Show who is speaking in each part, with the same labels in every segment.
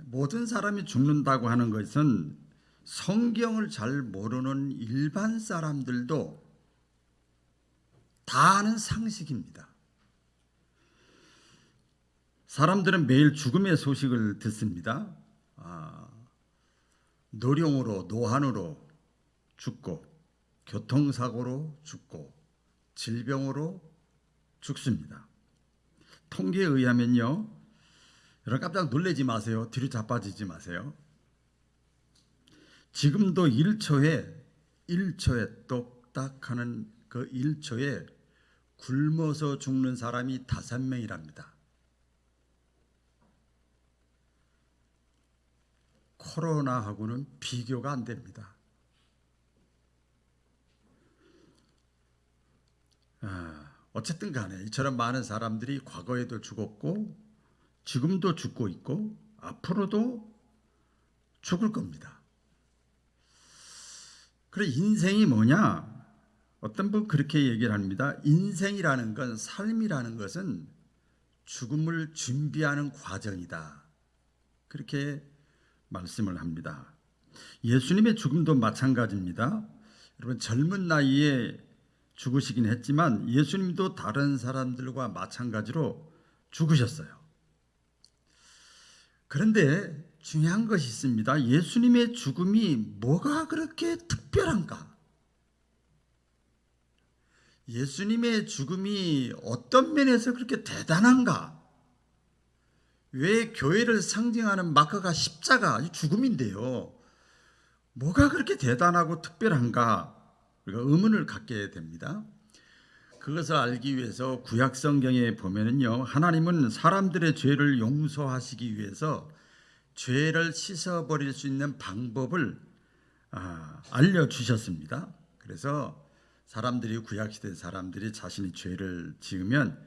Speaker 1: 모든 사람이 죽는다고 하는 것은 성경을 잘 모르는 일반 사람들도 다 아는 상식입니다. 사람들은 매일 죽음의 소식을 듣습니다. 노령으로, 노환으로 죽고, 교통사고로 죽고, 질병으로 죽습니다. 통계에 의하면요, 여러분 깜짝 놀라지 마세요. 뒤로 자빠지지 마세요. 지금도 1초에 똑딱하는 그 1초에 굶어서 죽는 사람이 5명이랍니다. 코로나하고는 비교가 안 됩니다. 어쨌든 간에 이처럼 많은 사람들이 과거에도 죽었고 지금도 죽고 있고 앞으로도 죽을 겁니다. 그래 인생이 뭐냐? 어떤 분 그렇게 얘기를 합니다. 인생이라는 건, 삶이라는 것은 죽음을 준비하는 과정이다. 그렇게 말씀을 합니다. 예수님의 죽음도 마찬가지입니다. 여러분 젊은 나이에 죽으시긴 했지만 예수님도 다른 사람들과 마찬가지로 죽으셨어요. 그런데 중요한 것이 있습니다. 예수님의 죽음이 뭐가 그렇게 특별한가? 예수님의 죽음이 어떤 면에서 그렇게 대단한가? 왜 교회를 상징하는 마크가 십자가, 죽음인데요. 뭐가 그렇게 대단하고 특별한가? 우리가 의문을 갖게 됩니다. 그것을 알기 위해서 구약 성경에 보면은요, 하나님은 사람들의 죄를 용서하시기 위해서 죄를 씻어버릴 수 있는 방법을 알려주셨습니다. 그래서 사람들이, 구약시대 사람들이 자신이 죄를 지으면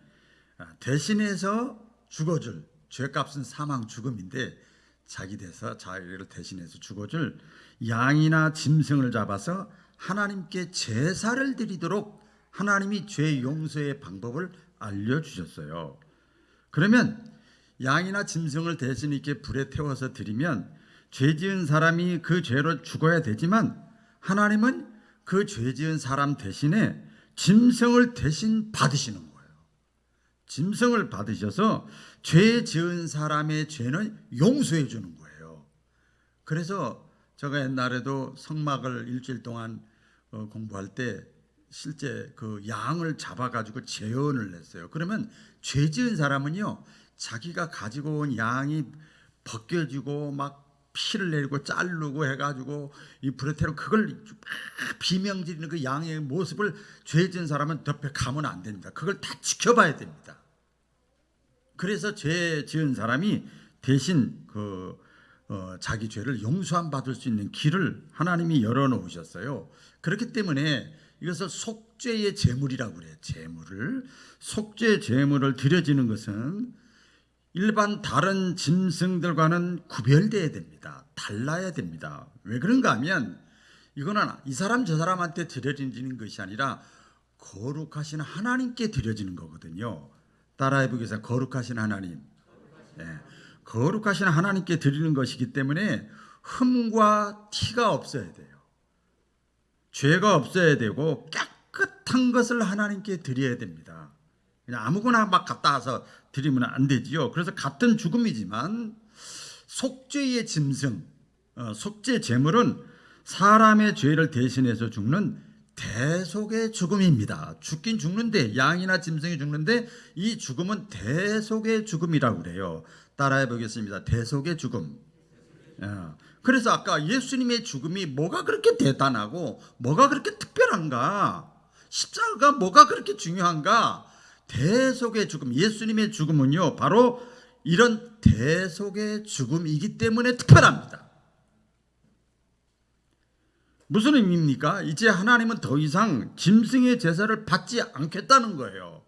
Speaker 1: 대신해서 죽어줄, 죄값은 사망 죽음인데 자기를 대신해서 죽어줄 양이나 짐승을 잡아서 하나님께 제사를 드리도록 하나님이 죄 용서의 방법을 알려주셨어요. 그러면 양이나 짐승을 대신 이렇게 불에 태워서 드리면 죄 지은 사람이 그 죄로 죽어야 되지만 하나님은 그 죄 지은 사람 대신에 짐승을 대신 받으시는 거예요. 짐승을 받으셔서 죄 지은 사람의 죄는 용서해 주는 거예요. 그래서 제가 옛날에도 성막을 일주일 동안 공부할 때 실제 그 양을 잡아가지고 재현을 했어요. 그러면 죄 지은 사람은요, 자기가 가지고 온 양이 벗겨지고 막 피를 내리고 자르고 해가지고 이 불에 태워 그걸 비명지르는 그 양의 모습을 죄 지은 사람은 옆에 가면 안 됩니다. 그걸 다 지켜봐야 됩니다. 그래서 죄 지은 사람이 대신 자기 죄를 용서함 받을 수 있는 길을 하나님이 열어놓으셨어요. 그렇기 때문에 이것을 속죄의 제물이라고 그래요. 속죄 제물을 드려지는 것은 일반 다른 짐승들과는 구별되어야 됩니다. 달라야 됩니다. 왜 그런가 하면 이거는 이 사람 저 사람한테 드려지는 것이 아니라 거룩하신 하나님께 드려지는 거거든요. 따라해 보겠습니다. 거룩하신 하나님. 거룩하신 하나님께 드리는 것이기 때문에 흠과 티가 없어야 돼요. 죄가 없어야 되고 깨끗한 것을 하나님께 드려야 됩니다. 그냥 아무거나 막 갖다 와서 드리면 안 되지요. 그래서 같은 죽음이지만 속죄의 짐승, 속죄 제물은 사람의 죄를 대신해서 죽는 대속의 죽음입니다. 죽긴 죽는데, 양이나 짐승이 죽는데 이 죽음은 대속의 죽음이라고 그래요. 따라해 보겠습니다. 대속의 죽음. 그래서 아까 예수님의 죽음이 뭐가 그렇게 대단하고 뭐가 그렇게 특별한가? 십자가가 뭐가 그렇게 중요한가? 대속의 죽음, 예수님의 죽음은요, 바로 이런 대속의 죽음이기 때문에 특별합니다. 무슨 의미입니까? 이제 하나님은 더 이상 짐승의 제사를 받지 않겠다는 거예요.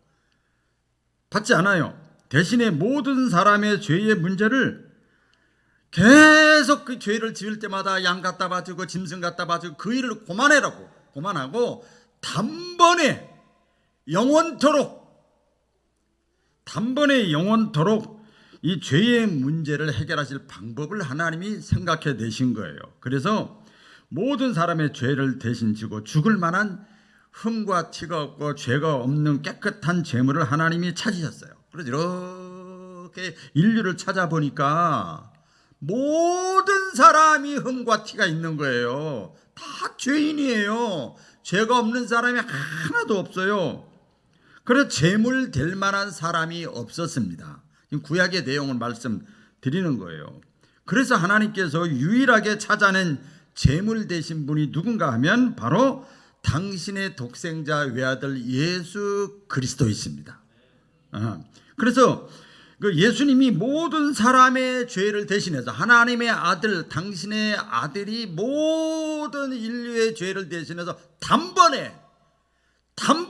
Speaker 1: 받지 않아요. 대신에 모든 사람의 죄의 문제를 계속 그 죄를 지을 때마다 양 갖다 바치고 짐승 갖다 바치고 그 일을 고만하고 단번에 영원토록 이 죄의 문제를 해결하실 방법을 하나님이 생각해 내신 거예요. 그래서 모든 사람의 죄를 대신 지고 죽을 만한 흠과 티가 없고 죄가 없는 깨끗한 제물을 하나님이 찾으셨어요. 그래서 이렇게 인류를 찾아보니까 모든 사람이 흠과 티가 있는 거예요. 다 죄인이에요. 죄가 없는 사람이 하나도 없어요. 그래서 제물 될 만한 사람이 없었습니다. 구약의 내용을 말씀드리는 거예요. 그래서 하나님께서 유일하게 찾아낸 제물 되신 분이 누군가 하면 바로 당신의 독생자 외아들 예수 그리스도이십니다. 그래서 그 예수님이 모든 사람의 죄를 대신해서 하나님의 아들, 당신의 아들이 모든 인류의 죄를 대신해서 단번에 한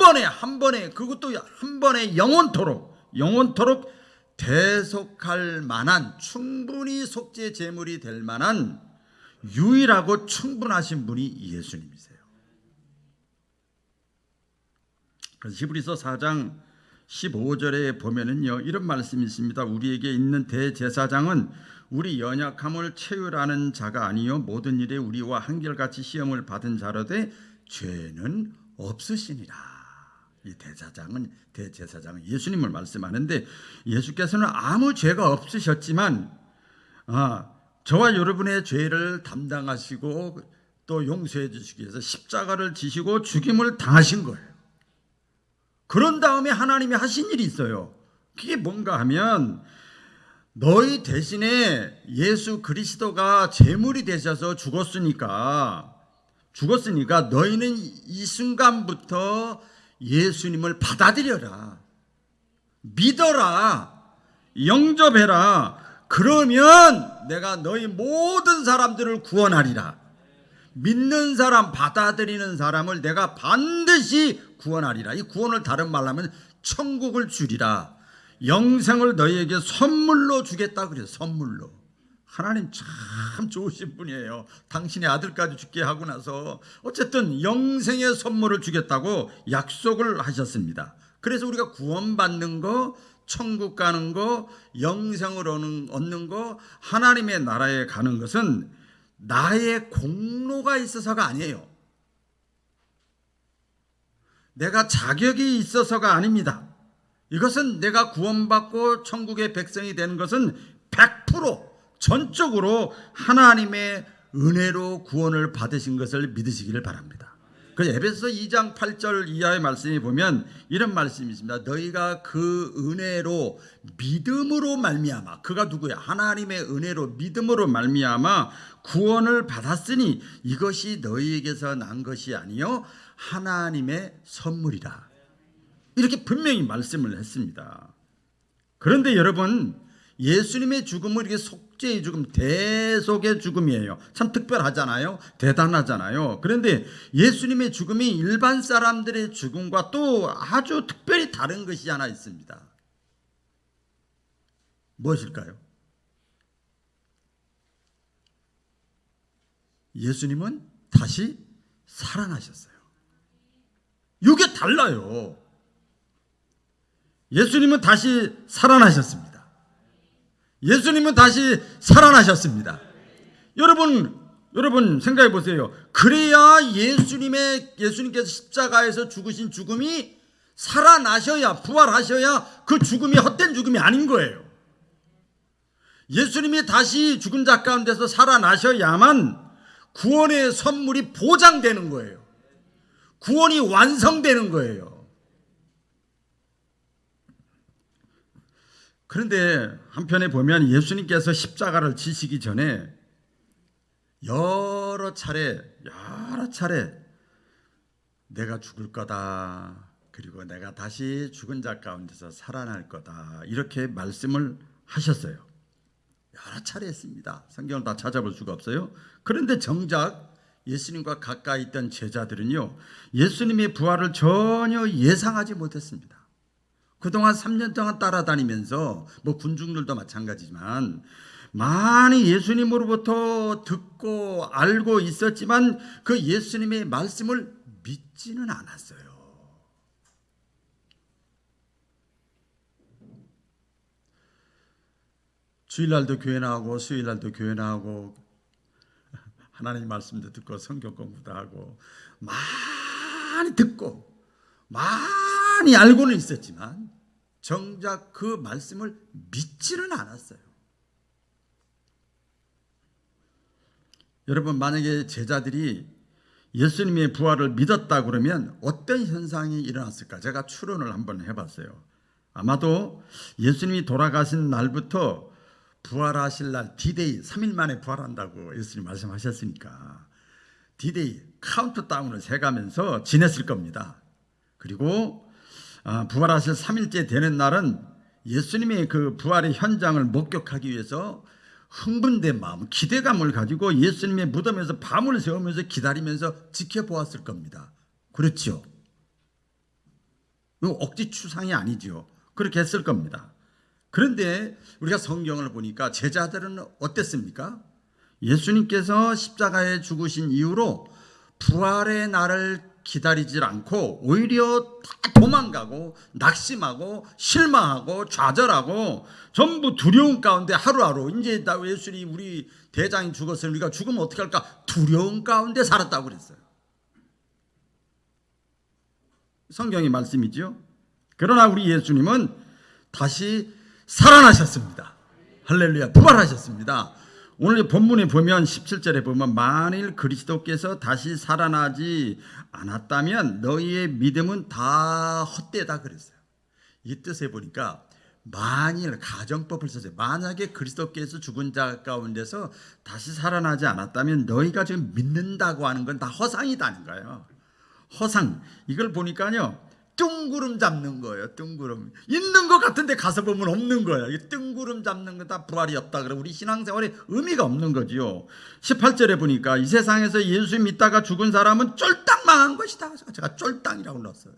Speaker 1: 번에 그것도 한 번에 영원토록 대속할 만한, 충분히 속죄 제물이 될 만한 유일하고 충분하신 분이 예수님이세요. 그래서 히브리서 4장 15절에 보면은요, 이런 말씀이 있습니다. 우리에게 있는 대제사장은 우리 연약함을 채우라는 자가 아니요 모든 일에 우리와 한결같이 시험을 받은 자로되 죄는 없으시니라. 이 대제사장은 예수님을 말씀하는데, 예수께서는 아무 죄가 없으셨지만 저와 여러분의 죄를 담당하시고 또 용서해 주시기 위해서 십자가를 지시고 죽임을 당하신 거예요. 그런 다음에 하나님이 하신 일이 있어요. 그게 뭔가 하면, 너희 대신에 예수 그리스도가 제물이 되셔서 죽었으니까 너희는 이 순간부터 예수님을 받아들여라, 믿어라, 영접해라. 그러면 내가 너희 모든 사람들을 구원하리라. 믿는 사람, 받아들이는 사람을 내가 반드시 구원하리라. 이 구원을 다른 말로 하면 천국을 주리라. 영생을 너희에게 선물로 주겠다 그래요. 선물로. 하나님 참 좋으신 분이에요. 당신의 아들까지 죽게 하고 나서 어쨌든 영생의 선물을 주겠다고 약속을 하셨습니다. 그래서 우리가 구원받는 거, 천국 가는 거, 영생을 얻는 거, 하나님의 나라에 가는 것은 나의 공로가 있어서가 아니에요. 내가 자격이 있어서가 아닙니다. 이것은 내가 구원받고 천국의 백성이 되는 것은 100% 전적으로 하나님의 은혜로 구원을 받으신 것을 믿으시기를 바랍니다. 그래서 에베소서 2장 8절 이하의 말씀에 보면 이런 말씀이 있습니다. 너희가 그 은혜로 믿음으로 말미암아, 그가 누구야? 하나님의 은혜로 믿음으로 말미암아 구원을 받았으니 이것이 너희에게서 난 것이 아니요 하나님의 선물이라. 이렇게 분명히 말씀을 했습니다. 그런데 여러분, 예수님의 죽음은 이렇게 속죄의 죽음, 대속의 죽음이에요. 참 특별하잖아요. 대단하잖아요. 그런데 예수님의 죽음이 일반 사람들의 죽음과 또 아주 특별히 다른 것이 하나 있습니다. 무엇일까요? 예수님은 다시 살아나셨어요. 이게 달라요. 예수님은 다시 살아나셨습니다. 예수님은 다시 살아나셨습니다. 여러분 생각해 보세요. 그래야 예수님께서 십자가에서 죽으신 죽음이 살아나셔야, 부활하셔야 그 죽음이 헛된 죽음이 아닌 거예요. 예수님이 다시 죽은 자 가운데서 살아나셔야만 구원의 선물이 보장되는 거예요. 구원이 완성되는 거예요. 그런데 한편에 보면 예수님께서 십자가를 지시기 전에 여러 차례 내가 죽을 거다, 그리고 내가 다시 죽은 자 가운데서 살아날 거다, 이렇게 말씀을 하셨어요. 여러 차례 했습니다. 성경을 다 찾아볼 수가 없어요. 그런데 정작 예수님과 가까이 있던 제자들은요, 예수님의 부활을 전혀 예상하지 못했습니다. 그동안 3년 동안 따라다니면서 군중들도 마찬가지지만 많이 예수님으로부터 듣고 알고 있었지만 그 예수님의 말씀을 믿지는 않았어요. 주일날도 교회 나가고 수요일날도 교회 나가고 하나님 말씀도 듣고 성경 공부도 하고 많이 듣고 많이 알고는 있었지만 정작 그 말씀을 믿지는 않았어요. 여러분, 만약에 제자들이 예수님의 부활을 믿었다 그러면 어떤 현상이 일어났을까? 제가 추론을 한번 해봤어요. 아마도 예수님이 돌아가신 날부터 부활하실 날 D-Day 3일 만에 부활한다고 예수님 말씀하셨으니까 D-Day 카운트다운을 세가면서 지냈을 겁니다. 그리고 부활하실 3일째 되는 날은 예수님의 그 부활의 현장을 목격하기 위해서 흥분된 마음, 기대감을 가지고 예수님의 무덤에서 밤을 새우면서 기다리면서 지켜보았을 겁니다. 그렇죠? 억지 추상이 아니죠. 그렇게 했을 겁니다. 그런데 우리가 성경을 보니까 제자들은 어땠습니까? 예수님께서 십자가에 죽으신 이후로 부활의 날을 기다리질 않고 오히려 다 도망가고 낙심하고 실망하고 좌절하고 전부 두려움 가운데 하루하루 이제 예수님 우리 대장이 죽었으니 우리가 죽으면 어떻게 할까 두려움 가운데 살았다고 그랬어요. 성경의 말씀이죠. 그러나 우리 예수님은 다시 살아나셨습니다. 할렐루야, 부활하셨습니다. 오늘 본문에 보면 17절에 보면 만일 그리스도께서 다시 살아나지 않았다면 너희의 믿음은 다 헛되다 그랬어요. 이 뜻에 보니까 만일 가정법을 썼어요. 만약에 그리스도께서 죽은 자 가운데서 다시 살아나지 않았다면 너희가 지금 믿는다고 하는 건 다 허상이다는 거예요. 허상. 이걸 보니까요 뜬구름 잡는 거예요. 뜬구름 있는 것 같은데 가서 보면 없는 거예요. 이 뜬구름 잡는 거 다 부활이 없다 그러면 우리 신앙생활에 의미가 없는 거지요. 18절에 보니까 이 세상에서 예수 믿다가 죽은 사람은 쫄딱 망한 것이다. 제가 쫄딱이라고 넣었어요.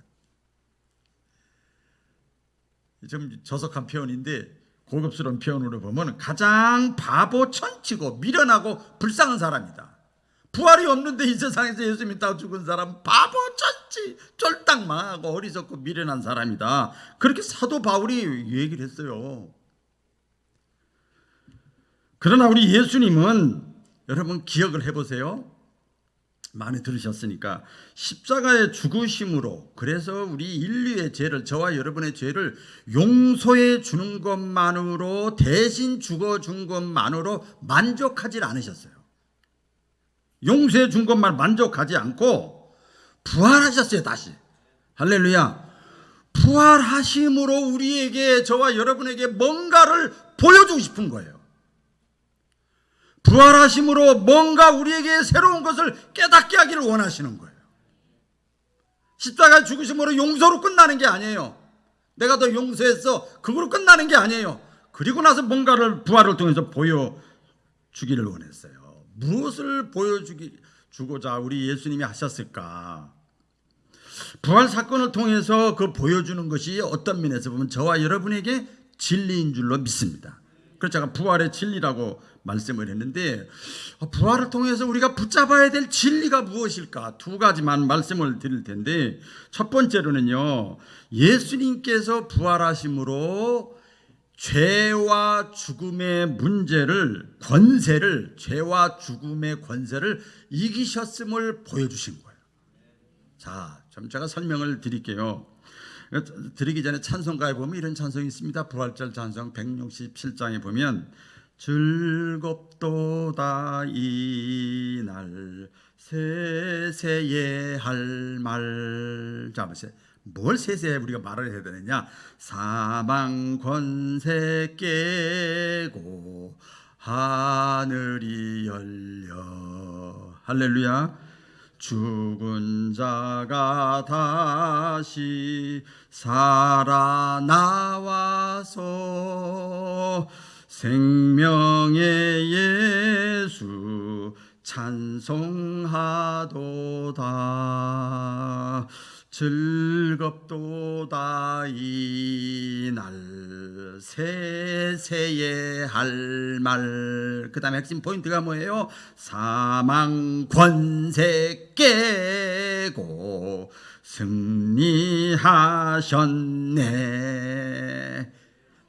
Speaker 1: 좀 저속한 표현인데 고급스러운 표현으로 보면 가장 바보 천치고 미련하고 불쌍한 사람이다. 부활이 없는데 이 세상에서 예수 믿다가 죽은 사람은 바보 천치 쫄딱 망하고 어리석고 미련한 사람이다. 그렇게 사도 바울이 얘기를 했어요. 그러나 우리 예수님은 여러분 기억을 해보세요. 많이 들으셨으니까 십자가의 죽으심으로 그래서 우리 인류의 죄를 저와 여러분의 죄를 용서해 주는 것만으로 대신 죽어준 것만으로 만족하지 않으셨어요. 용서해 준 것만 만족하지 않고 부활하셨어요. 다시 할렐루야. 부활하심으로 우리에게 저와 여러분에게 뭔가를 보여주고 싶은 거예요. 부활하심으로 뭔가 우리에게 새로운 것을 깨닫게 하기를 원하시는 거예요. 십자가의 죽으심으로 용서로 끝나는 게 아니에요. 내가 더 용서했어 그걸로 끝나는 게 아니에요. 그리고 나서 뭔가를 부활을 통해서 보여주기를 원했어요. 무엇을 보여주고자 우리 예수님이 하셨을까? 부활 사건을 통해서 그 보여주는 것이 어떤 면에서 보면 저와 여러분에게 진리인 줄로 믿습니다. 그래서 제가 부활의 진리라고 말씀을 했는데 부활을 통해서 우리가 붙잡아야 될 진리가 무엇일까? 두 가지만 말씀을 드릴 텐데 첫 번째로는요 예수님께서 부활하심으로 죄와 죽음의 문제를 권세를 죄와 죽음의 권세를 이기셨음을 보여주신 거예요. 자, 좀 제가 설명을 드릴게요. 드리기 전에 찬송가에 보면 이런 찬송이 있습니다. 부활절 찬송 167장에 보면 즐겁도다 이날 세세에 할 말. 자, 보세요. 뭘 세세에 우리가 말을 해야 되느냐? 사망 권세 깨고 하늘이 열려 할렐루야. 죽은 자가 다시 살아나와서 생명의 예수 찬송하도다. 즐겁도다 이날 세세에 할 말. 그 다음에 핵심 포인트가 뭐예요? 사망 권세 깨고 승리하셨네.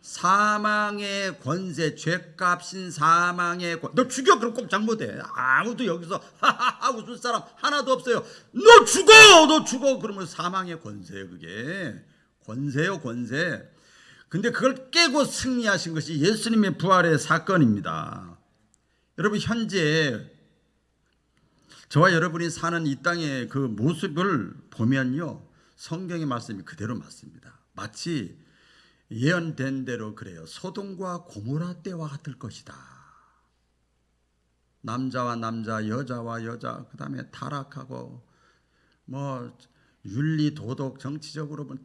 Speaker 1: 사망의 권세, 죄값인 사망의 권세. 너 죽여 그럼 꼼짝 못해. 아무도 여기서 하하하 웃을 사람 하나도 없어요. 너 죽어, 너 죽어. 그러면 사망의 권세예요. 그게 권세요, 권세. 근데 그걸 깨고 승리하신 것이 예수님의 부활의 사건입니다. 여러분, 현재 저와 여러분이 사는 이 땅의 그 모습을 보면요, 성경의 말씀이 그대로 맞습니다. 마치 예언된 대로 그래요. 소돔과 고모라 때와 같을 것이다. 남자와 남자, 여자와 여자, 그 다음에 타락하고 뭐 윤리, 도덕, 정치적으로 보면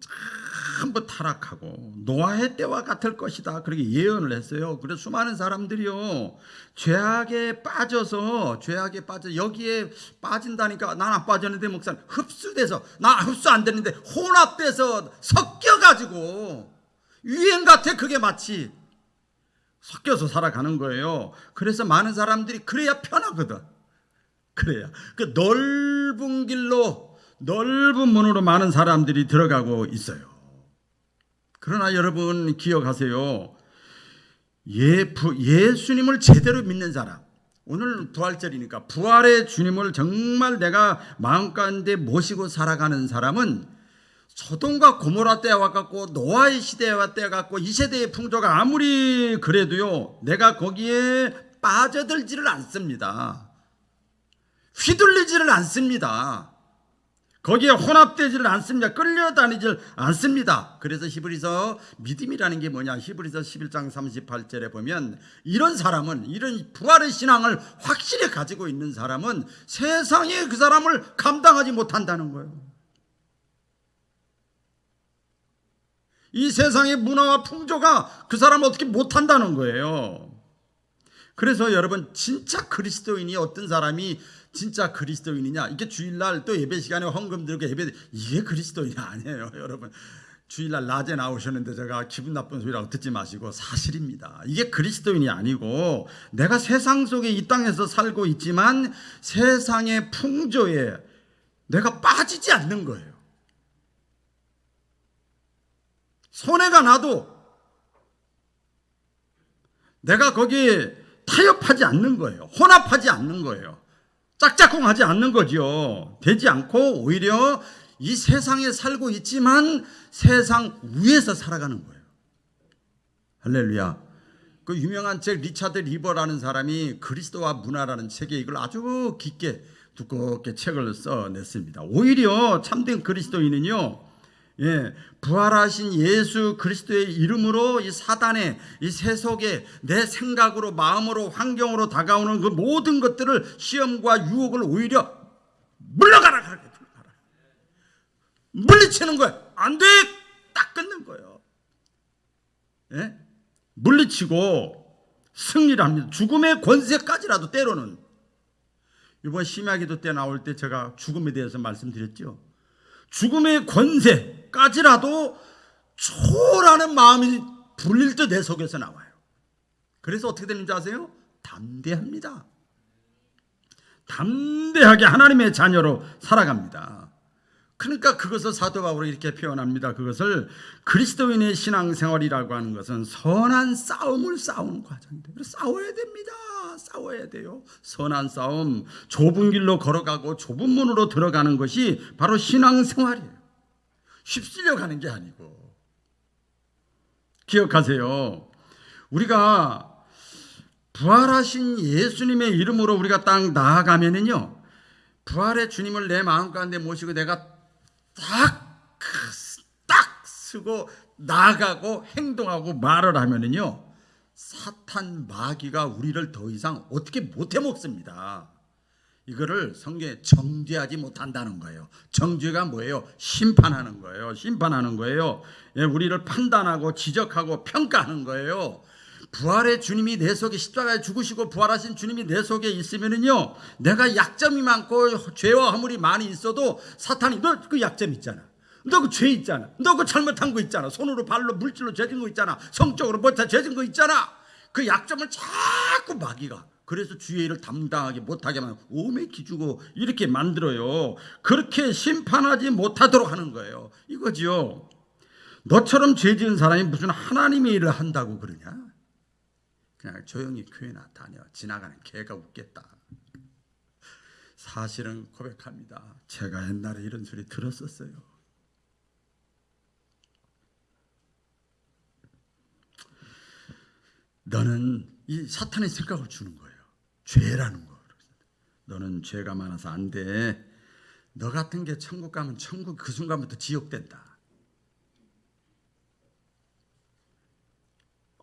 Speaker 1: 전부 타락하고 노아의 때와 같을 것이다. 그렇게 예언을 했어요. 그래서 수많은 사람들이요, 죄악에 빠져 여기에 빠진다니까. 난 안 빠졌는데 목사님, 흡수돼서, 나 흡수 안 되는데 혼합돼서 섞여가지고 유행 같아. 그게 마치 섞여서 살아가는 거예요. 그래서 많은 사람들이 그래야 편하거든. 그래야 그 넓은 길로, 넓은 문으로 많은 사람들이 들어가고 있어요. 그러나 여러분 기억하세요. 예수님을 제대로 믿는 사람, 오늘 부활절이니까 부활의 주님을 정말 내가 마음 가운데 모시고 살아가는 사람은 소돔과 고모라 때와 같고 노아의 시대와 때와 같고 이 세대의 풍조가 아무리 그래도요, 내가 거기에 빠져들지를 않습니다. 휘둘리지를 않습니다. 거기에 혼합되지를 않습니다. 끌려다니질 않습니다. 그래서 히브리서, 믿음이라는 게 뭐냐, 히브리서 11장 38절에 보면 이런 사람은, 이런 부활의 신앙을 확실히 가지고 있는 사람은 세상이 그 사람을 감당하지 못한다는 거예요. 이 세상의 문화와 풍조가 그 사람을 어떻게 못한다는 거예요. 그래서 여러분, 진짜 그리스도인이 어떤 사람이 진짜 그리스도인이냐, 이게 주일날 또 예배 시간에 헌금 들고 예배, 이게 그리스도인이 아니에요. 여러분, 주일날 낮에 나오셨는데 제가 기분 나쁜 소리라고 듣지 마시고 사실입니다. 이게 그리스도인이 아니고, 내가 세상 속에 이 땅에서 살고 있지만 세상의 풍조에 내가 빠지지 않는 거예요. 손해가 나도 내가 거기에 타협하지 않는 거예요. 혼합하지 않는 거예요. 짝짝꿍하지 않는 거죠. 되지 않고 오히려 이 세상에 살고 있지만 세상 위에서 살아가는 거예요. 할렐루야. 그 유명한 책 리차드 리버라는 사람이 그리스도와 문화라는 책에 이걸 아주 깊게 두껍게 책을 써냈습니다. 오히려 참된 그리스도인은요, 부활하신 예수 그리스도의 이름으로 이 사단의 이 세속에 내 생각으로, 마음으로, 환경으로 다가오는 그 모든 것들을, 시험과 유혹을 오히려 물러가라, 물리치는 거예요. 안 돼, 딱 끊는 거예요. 물리치고 승리를 합니다. 죽음의 권세까지라도 때로는. 이번 심야기도 때 나올 때 제가 죽음에 대해서 말씀드렸죠. 죽음의 권세까지라도 초라는 마음이 불릴 때 내 속에서 나와요. 그래서 어떻게 되는지 아세요? 담대합니다. 담대하게 하나님의 자녀로 살아갑니다. 그러니까 그것을 사도 바울이 이렇게 표현합니다. 그것을 그리스도인의 신앙생활이라고 하는 것은 선한 싸움을 싸우는 과정입니다. 싸워야 됩니다. 싸워야 돼요. 선한 싸움, 좁은 길로 걸어가고 좁은 문으로 들어가는 것이 바로 신앙생활이에요. 휩쓸려 가는 게 아니고. 기억하세요. 우리가 부활하신 예수님의 이름으로 우리가 딱 나아가면은요, 부활의 주님을 내 마음 가운데 모시고 내가 딱 쓰고 나아가고 행동하고 말을 하면은요, 사탄 마귀가 우리를 더 이상 어떻게 못해 먹습니다. 이거를 성경에 정죄하지 못한다는 거예요. 정죄가 뭐예요? 심판하는 거예요. 심판하는 거예요. 우리를 판단하고 지적하고 평가하는 거예요. 부활의 주님이 내 속에, 십자가에 죽으시고 부활하신 주님이 내 속에 있으면은요, 내가 약점이 많고 죄와 허물이 많이 있어도 사탄이, 너 그 약점 있잖아, 너 그 죄 있잖아, 너 그 잘못한 거 있잖아, 손으로 발로 물질로 죄진 거 있잖아, 성적으로 뭐다 죄진 거 있잖아, 그 약점을 자꾸 마귀가, 그래서 주의 일을 담당하지 못하게만 오매 기주고 이렇게 만들어요. 그렇게 심판하지 못하도록 하는 거예요. 이거지요. 너처럼 죄 지은 사람이 무슨 하나님의 일을 한다고 그러냐? 그냥 조용히 교회나 다녀. 지나가는 개가 웃겠다. 사실은 고백합니다. 제가 옛날에 이런 소리 들었었어요. 너는 이 사탄의 생각을 주는 거예요. 죄라는 거. 너는 죄가 많아서 안 돼. 너 같은 게 천국 가면 천국 그 순간부터 지옥 된다.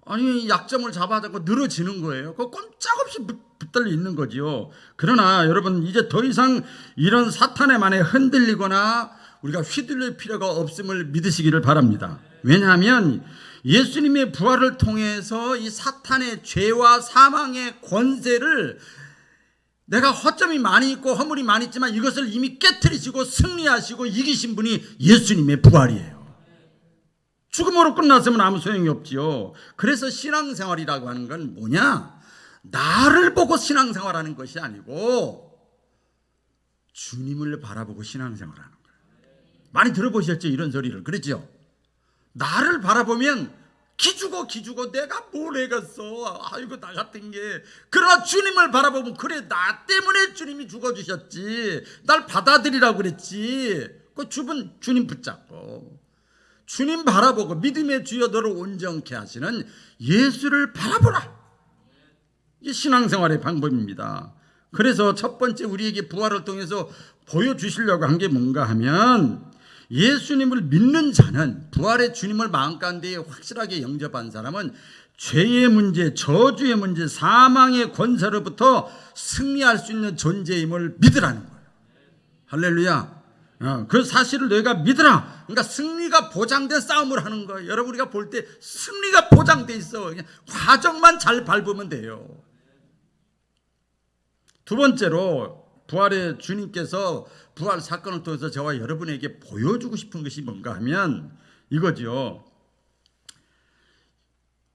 Speaker 1: 아니 약점을 잡아잡고 늘어지는 거예요. 그거 꼼짝없이 붙들려 있는 거지요. 그러나 여러분 이제 더 이상 이런 사탄의 만에 흔들리거나 우리가 휘둘릴 필요가 없음을 믿으시기를 바랍니다. 왜냐하면 예수님의 부활을 통해서 이 사탄의 죄와 사망의 권세를 내가 허점이 많이 있고 허물이 많이 있지만 이것을 이미 깨트리시고 승리하시고 이기신 분이 예수님의 부활이에요. 죽음으로 끝났으면 아무 소용이 없지요. 그래서 신앙생활이라고 하는 건 뭐냐? 나를 보고 신앙생활하는 것이 아니고 주님을 바라보고 신앙생활하는 거예요. 많이 들어보셨죠? 이런 소리를. 그렇죠? 나를 바라보면 기죽어 내가 뭘 해겠어. 아이고 나 같은 게. 그러나 주님을 바라보면 그래 나 때문에 주님이 죽어주셨지. 날 받아들이라고 그랬지. 그 주님 붙잡고 주님 바라보고 믿음의 주여 너를 온전케 하시는 예수를 바라보라. 이게 신앙생활의 방법입니다. 그래서 첫 번째 우리에게 부활을 통해서 보여주시려고 한 게 뭔가 하면 예수님을 믿는 자는 부활의 주님을 마음 가운데 확실하게 영접한 사람은 죄의 문제, 저주의 문제, 사망의 권세로부터 승리할 수 있는 존재임을 믿으라는 거예요. 할렐루야. 그 사실을 너희가 믿으라. 그러니까 승리가 보장된 싸움을 하는 거예요. 여러분 우리가 볼 때 승리가 보장돼 있어. 그냥 과정만 잘 밟으면 돼요. 두 번째로 부활의 주님께서 부활 사건을 통해서 저와 여러분에게 보여주고 싶은 것이 뭔가 하면 이거죠.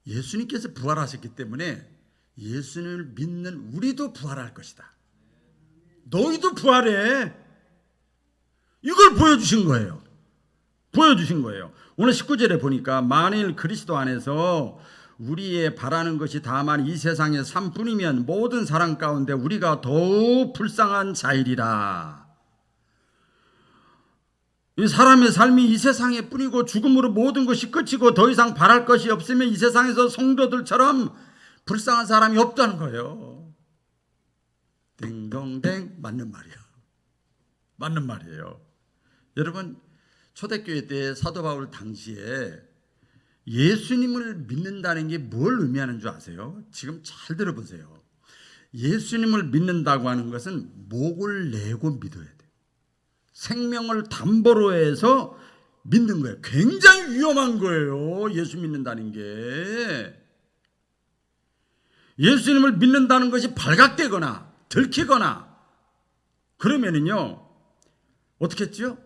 Speaker 1: 예수님께서 부활하셨기 때문에 예수님을 믿는 우리도 부활할 것이다. 너희도 부활해. 이걸 보여주신 거예요. 보여주신 거예요. 오늘 19절에 보니까 만일 그리스도 안에서 우리의 바라는 것이 다만 이 세상의 삶뿐이면 모든 사람 가운데 우리가 더욱 불쌍한 자이리라. 이 사람의 삶이 이 세상에 뿐이고 죽음으로 모든 것이 끝이고 더 이상 바랄 것이 없으면 이 세상에서 성도들처럼 불쌍한 사람이 없다는 거예요. 딩동댕 맞는 말이야. 맞는 말이에요. 여러분 초대교회 때 사도 바울 당시에 예수님을 믿는다는 게 뭘 의미하는 줄 아세요? 지금 잘 들어보세요. 예수님을 믿는다고 하는 것은 목을 내고 믿어야 돼요. 생명을 담보로 해서 믿는 거예요. 굉장히 위험한 거예요. 예수 믿는다는 게. 예수님을 믿는다는 것이 발각되거나 들키거나 그러면은요 어떻게 했죠?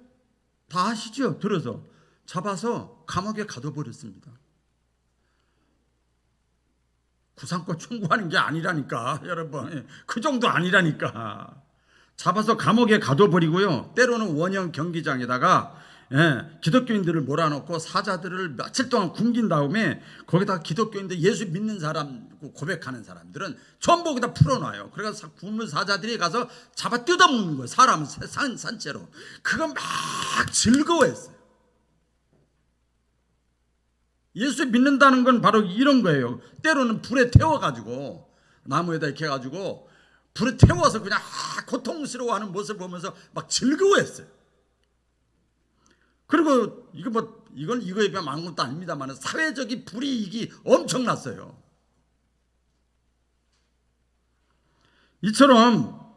Speaker 1: 다 아시죠? 들어서 잡아서 감옥에 가둬버렸습니다. 구상권 청구하는 게 아니라니까 여러분. 그 정도 아니라니까. 잡아서 감옥에 가둬버리고요. 때로는 원형 경기장에다가 기독교인들을 몰아넣고 사자들을 며칠 동안 굶긴 다음에 거기다 기독교인들 예수 믿는 사람 고백하는 사람들은 전부 거기다 풀어놔요. 그래서 굶은 사자들이 가서 잡아 뜯어먹는 거예요. 사람은 산채로. 그거 막 즐거워했어요. 예수 믿는다는 건 바로 이런 거예요. 때로는 불에 태워가지고 나무에다 이렇게 해가지고 불에 태워서 그냥 고통스러워하는 모습을 보면서 막 즐거워했어요. 그리고 이건 이거에 비하면 아무것도 아닙니다만 사회적인 불이익이 엄청났어요. 이처럼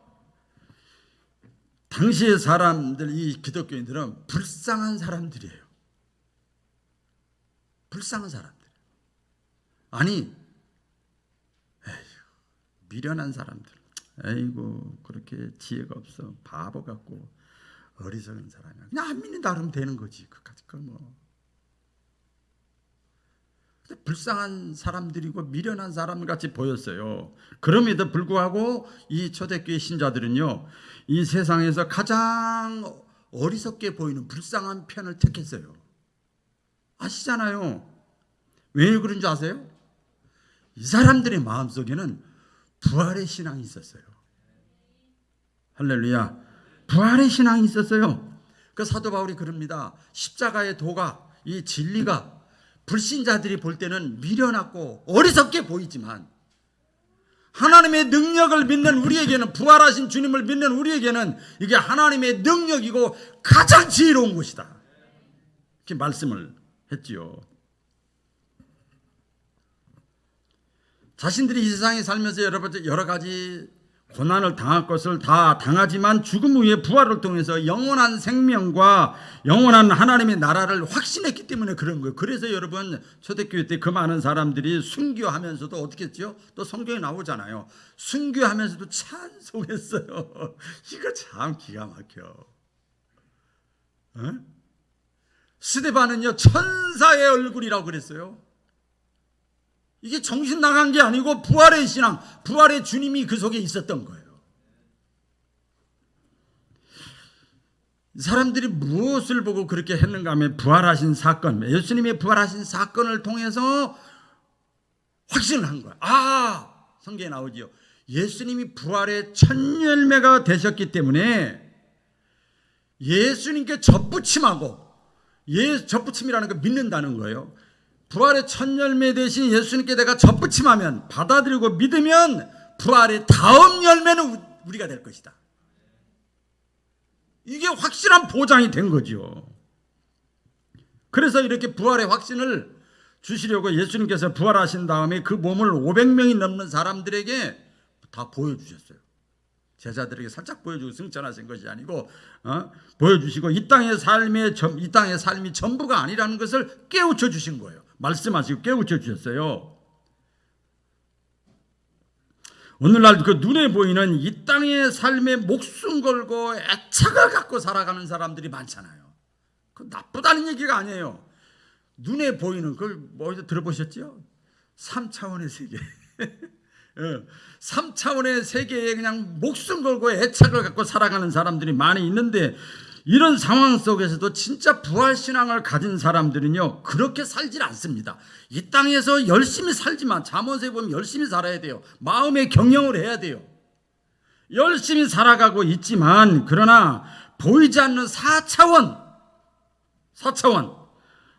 Speaker 1: 당시의 사람들, 이 기독교인들은 불쌍한 사람들이에요. 불쌍한 사람들. 아니, 미련한 사람들. 아이고 그렇게 지혜가 없어. 바보 같고 어리석은 사람이야. 그냥 안 믿는다 그러면 되는 거지. 그까짓 뭐. 근데 불쌍한 사람들이고 미련한 사람 같이 보였어요. 그럼에도 불구하고 이 초대교회 신자들은요, 이 세상에서 가장 어리석게 보이는 불쌍한 편을 택했어요. 아시잖아요. 왜 그런 줄 아세요? 이 사람들의 마음속에는 부활의 신앙이 있었어요. 할렐루야. 부활의 신앙이 있었어요. 그 사도 바울이 그럽니다. 십자가의 도가, 이 진리가 불신자들이 볼 때는 미련하고 어리석게 보이지만 하나님의 능력을 믿는 우리에게는, 부활하신 주님을 믿는 우리에게는 이게 하나님의 능력이고 가장 지혜로운 것이다, 이렇게 말씀을 했지요. 자신들이 이 세상에 살면서 여러 가지 고난을 당할 것을 다 당하지만 죽음 후에 부활을 통해서 영원한 생명과 영원한 하나님의 나라를 확신했기 때문에 그런 거예요. 그래서 여러분 초대교회 때 그 많은 사람들이 순교하면서도 어떻게 했죠? 또 성경에 나오잖아요. 순교하면서도 찬송했어요. 이거 참 기가 막혀. 스데반은요 천사의 얼굴이라고 그랬어요. 이게 정신 나간 게 아니고 부활의 신앙, 부활의 주님이 그 속에 있었던 거예요. 사람들이 무엇을 보고 그렇게 했는가 하면 부활하신 사건, 예수님의 부활하신 사건을 통해서 확신을 한 거예요. 성경에 나오지요. 예수님이 부활의 첫 열매가 되셨기 때문에 예수님께 접붙임하고, 접붙임이라는 거 믿는다는 거예요. 부활의 첫 열매 대신 예수님께 내가 접붙임하면, 받아들이고 믿으면 부활의 다음 열매는 우리가 될 것이다. 이게 확실한 보장이 된 거죠. 그래서 이렇게 부활의 확신을 주시려고 예수님께서 부활하신 다음에 그 몸을 500명이 넘는 사람들에게 다 보여주셨어요. 제자들에게 살짝 보여주고 승천하신 것이 아니고 보여주시고 이 땅의 삶이 전부가 아니라는 것을 깨우쳐 주신 거예요. 말씀하시고 깨우쳐 주셨어요. 오늘날 그 눈에 보이는 이 땅의 삶에 목숨 걸고 애착을 갖고 살아가는 사람들이 많잖아요. 그 나쁘다는 얘기가 아니에요. 눈에 보이는 그걸 어디서 들어보셨죠? 3차원의 세계. 3차원의 세계에 그냥 목숨 걸고 애착을 갖고 살아가는 사람들이 많이 있는데, 이런 상황 속에서도 진짜 부활신앙을 가진 사람들은요 그렇게 살질 않습니다. 이 땅에서 열심히 살지만, 잠언서에 보면 열심히 살아야 돼요. 마음의 경영을 해야 돼요. 열심히 살아가고 있지만, 그러나 보이지 않는 4차원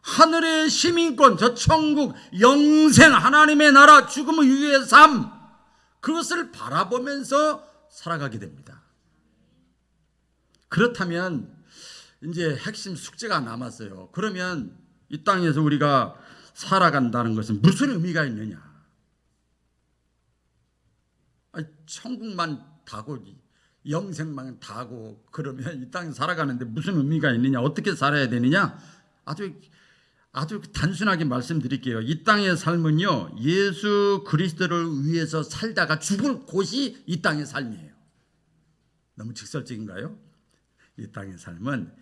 Speaker 1: 하늘의 시민권, 저 천국, 영생, 하나님의 나라, 죽음 이후의 삶, 그것을 바라보면서 살아가게 됩니다. 그렇다면 이제 핵심 숙제가 남았어요. 그러면 이 땅에서 우리가 살아간다는 것은 무슨 의미가 있느냐? 천국만 다고, 영생만 다고 그러면 이 땅에 살아가는데 무슨 의미가 있느냐? 어떻게 살아야 되느냐? 아주 단순하게 말씀드릴게요. 이 땅의 삶은요 예수 그리스도를 위해서 살다가 죽을 곳이 이 땅의 삶이에요. 너무 직설적인가요? 이 땅의 삶은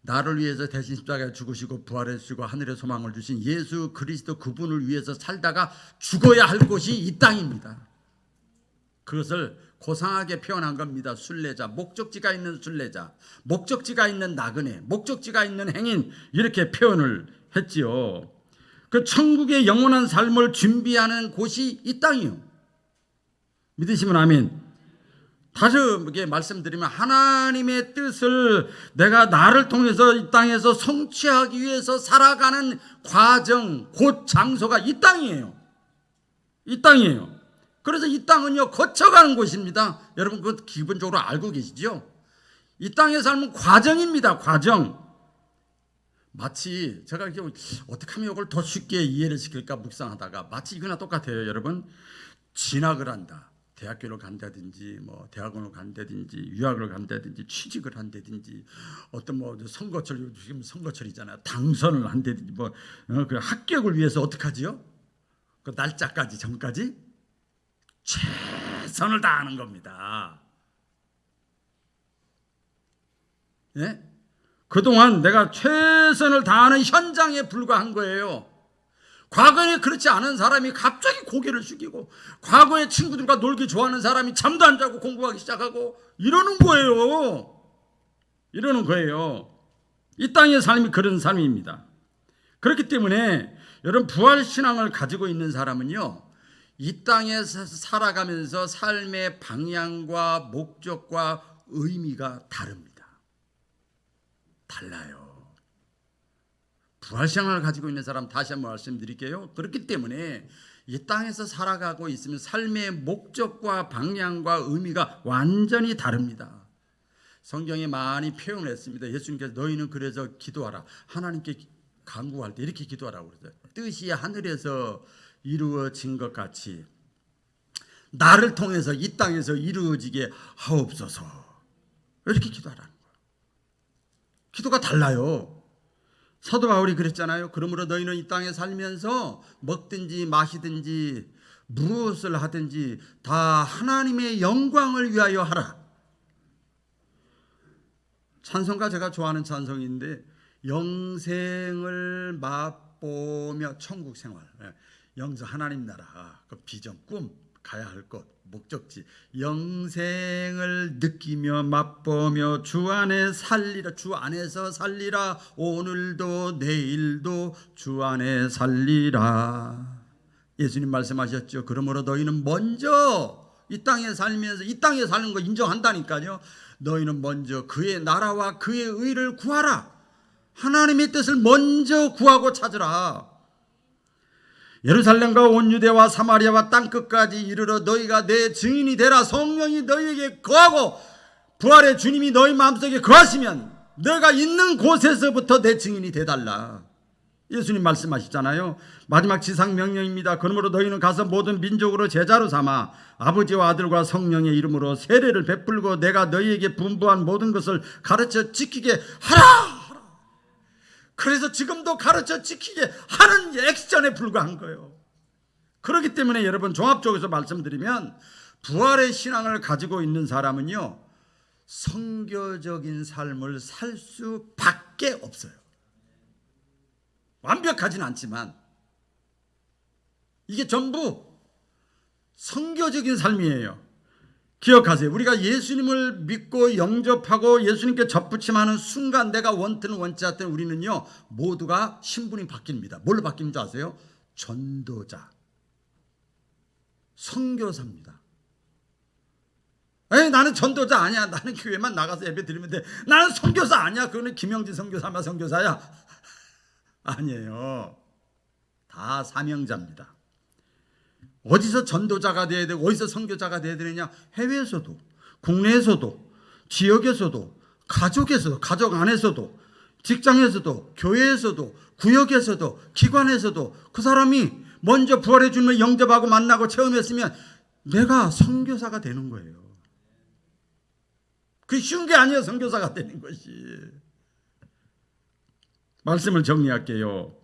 Speaker 1: 나를 위해서 대신 십자가에 죽으시고 부활해 주시고 하늘의 소망을 주신 예수 그리스도 그분을 위해서 살다가 죽어야 할 곳이 이 땅입니다. 그것을 고상하게 표현한 겁니다. 순례자, 목적지가 있는 순례자, 목적지가 있는 나그네, 목적지가 있는 행인, 이렇게 표현을 했지요. 그 천국의 영원한 삶을 준비하는 곳이 이 땅이요. 믿으시면 아멘. 다시 말씀드리면 하나님의 뜻을 내가 나를 통해서 이 땅에서 성취하기 위해서 살아가는 과정, 곳, 장소가 이 땅이에요. 이 땅이에요. 그래서 이 땅은요 거쳐가는 곳입니다. 여러분 그것 기본적으로 알고 계시죠? 이 땅의 삶은 과정입니다. 과정. 마치 제가 이렇게 어떻게 하면 이걸 더 쉽게 이해를 시킬까 묵상하다가 마치 이거나 똑같아요. 여러분 진학을 한다. 대학교를 간다든지 뭐 대학원을 간다든지 유학을 간다든지 취직을 한다든지 어떤 뭐 선거철, 지금 선거철이잖아요. 당선을 한다든지 그 합격을 위해서 어떻게 하지요? 그 날짜까지 전까지 최선을 다하는 겁니다. 예? 그동안 내가 최선을 다하는 현장에 불과한 거예요. 과거에 그렇지 않은 사람이 갑자기 고개를 숙이고, 과거에 친구들과 놀기 좋아하는 사람이 잠도 안 자고 공부하기 시작하고 이러는 거예요. 이 땅의 삶이 그런 삶입니다. 그렇기 때문에 여러분 부활 신앙을 가지고 있는 사람은요, 이 땅에서 살아가면서 삶의 방향과 목적과 의미가 다릅니다. 달라요. 부활 신앙을 가지고 있는 사람, 다시 한번 말씀드릴게요. 그렇기 때문에 이 땅에서 살아가고 있으면 삶의 목적과 방향과 의미가 완전히 다릅니다. 성경에 많이 표현했습니다. 예수님께서 너희는 그래서 기도하라. 하나님께 간구할 때 이렇게 기도하라고 그러죠. 뜻이 하늘에서 이루어진 것 같이 나를 통해서 이 땅에서 이루어지게 하옵소서. 이렇게 기도하라는 거예요. 기도가 달라요. 사도 바울이 그랬잖아요. 그러므로 너희는 이 땅에 살면서 먹든지 마시든지 무엇을 하든지 다 하나님의 영광을 위하여 하라. 찬송가 제가 좋아하는 찬송인데, 영생을 맛보며 천국 생활, 영생 하나님 나라, 그 비전, 꿈, 가야 할 곳, 목적지, 영생을 느끼며 맛보며 주 안에 살리라. 주 안에서 살리라. 오늘도 내일도 주 안에 살리라. 예수님 말씀하셨죠. 그러므로 너희는 먼저 이 땅에 살면서, 이 땅에 사는 거 인정한다니까요. 너희는 먼저 그의 나라와 그의 의를 구하라. 하나님의 뜻을 먼저 구하고 찾으라. 예루살렘과 온 유대와 사마리아와 땅끝까지 이르러 너희가 내 증인이 되라. 성령이 너희에게 거하고 부활의 주님이 너희 마음속에 거하시면 너희가 있는 곳에서부터 내 증인이 되달라. 예수님 말씀하시잖아요. 마지막 지상 명령입니다. 그러므로 너희는 가서 모든 민족으로 제자로 삼아 아버지와 아들과 성령의 이름으로 세례를 베풀고 내가 너희에게 분부한 모든 것을 가르쳐 지키게 하라. 그래서 지금도 가르쳐 지키게 하는 액션에 불과한 거예요. 그렇기 때문에 여러분, 종합적으로 말씀드리면 부활의 신앙을 가지고 있는 사람은요, 선교적인 삶을 살 수밖에 없어요. 완벽하진 않지만 이게 전부 선교적인 삶이에요. 기억하세요. 우리가 예수님을 믿고 영접하고 예수님께 접붙임하는 순간, 내가 원든 원치 않든 우리는요, 모두가 신분이 바뀝니다. 뭘로 바뀌는 줄 아세요? 전도자, 선교사입니다. 에이, 나는 전도자 아니야. 나는 교회만 나가서 예배 드리면 돼. 나는 선교사 아니야. 그거는 김영진 선교사만 선교사야. 아니에요. 다 사명자입니다. 어디서 전도자가 돼야 되고 어디서 선교자가 돼야 되느냐? 해외에서도, 국내에서도, 지역에서도, 가족에서도, 가족 안에서도, 직장에서도, 교회에서도, 구역에서도, 기관에서도 그 사람이 먼저 부활의 주님을 영접하고 만나고 체험했으면 내가 선교사가 되는 거예요. 그게 쉬운 게 아니에요. 선교사가 되는 것이. 말씀을 정리할게요.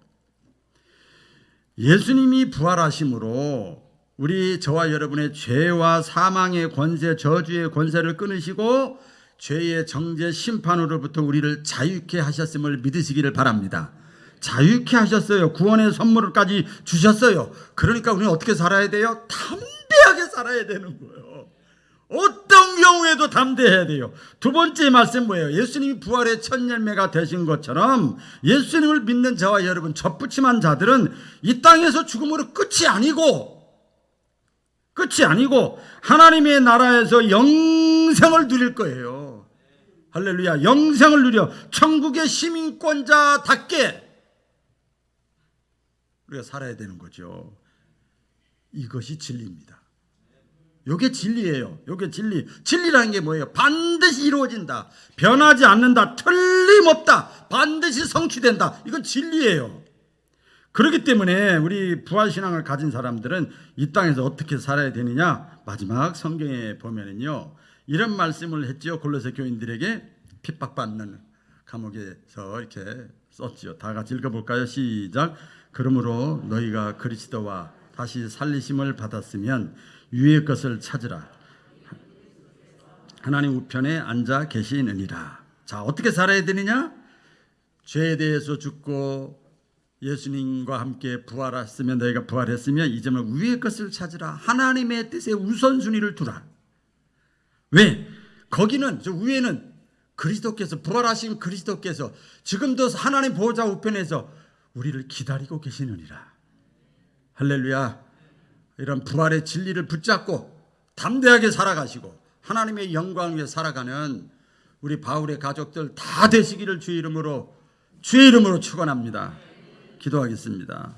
Speaker 1: 예수님이 부활하심으로 우리 저와 여러분의 죄와 사망의 권세, 저주의 권세를 끊으시고 죄의 정죄 심판으로부터 우리를 자유케 하셨음을 믿으시기를 바랍니다. 자유케 하셨어요. 구원의 선물까지 주셨어요. 그러니까 우리는 어떻게 살아야 돼요? 담대하게 살아야 되는 거예요. 어떤 경우에도 담대해야 돼요. 두 번째 말씀 뭐예요? 예수님이 부활의 첫 열매가 되신 것처럼 예수님을 믿는 저와 여러분, 접붙임한 자들은 이 땅에서 죽음으로 끝이 아니고 하나님의 나라에서 영생을 누릴 거예요. 할렐루야. 영생을 누려 천국의 시민권자답게 우리가 살아야 되는 거죠. 이것이 진리입니다. 이게 진리예요. 이게 진리. 진리라는 게 뭐예요? 반드시 이루어진다. 변하지 않는다. 틀림없다. 반드시 성취된다. 이건 진리예요. 그렇기 때문에 우리 부활신앙을 가진 사람들은 이 땅에서 어떻게 살아야 되느냐? 마지막 성경에 보면은요, 이런 말씀을 했지요. 골로새 교인들에게 핍박받는 감옥에서 이렇게 썼지요. 다 같이 읽어볼까요? 시작. 그러므로 너희가 그리스도와 다시 살리심을 받았으면 위의 것을 찾으라. 하나님 우편에 앉아 계시느니라. 자, 어떻게 살아야 되느냐? 죄에 대해서 죽고 예수님과 함께 부활했으면, 너희가 부활했으면 이 점을 위의 것을 찾으라. 하나님의 뜻에 우선순위를 두라. 왜? 거기는, 저 위에는 그리스도께서, 부활하신 그리스도께서 지금도 하나님 보호자 우편에서 우리를 기다리고 계시느니라. 할렐루야. 이런 부활의 진리를 붙잡고 담대하게 살아가시고 하나님의 영광 위에 살아가는 우리 바울의 가족들 다 되시기를 주의 이름으로 축원합니다. 기도하겠습니다.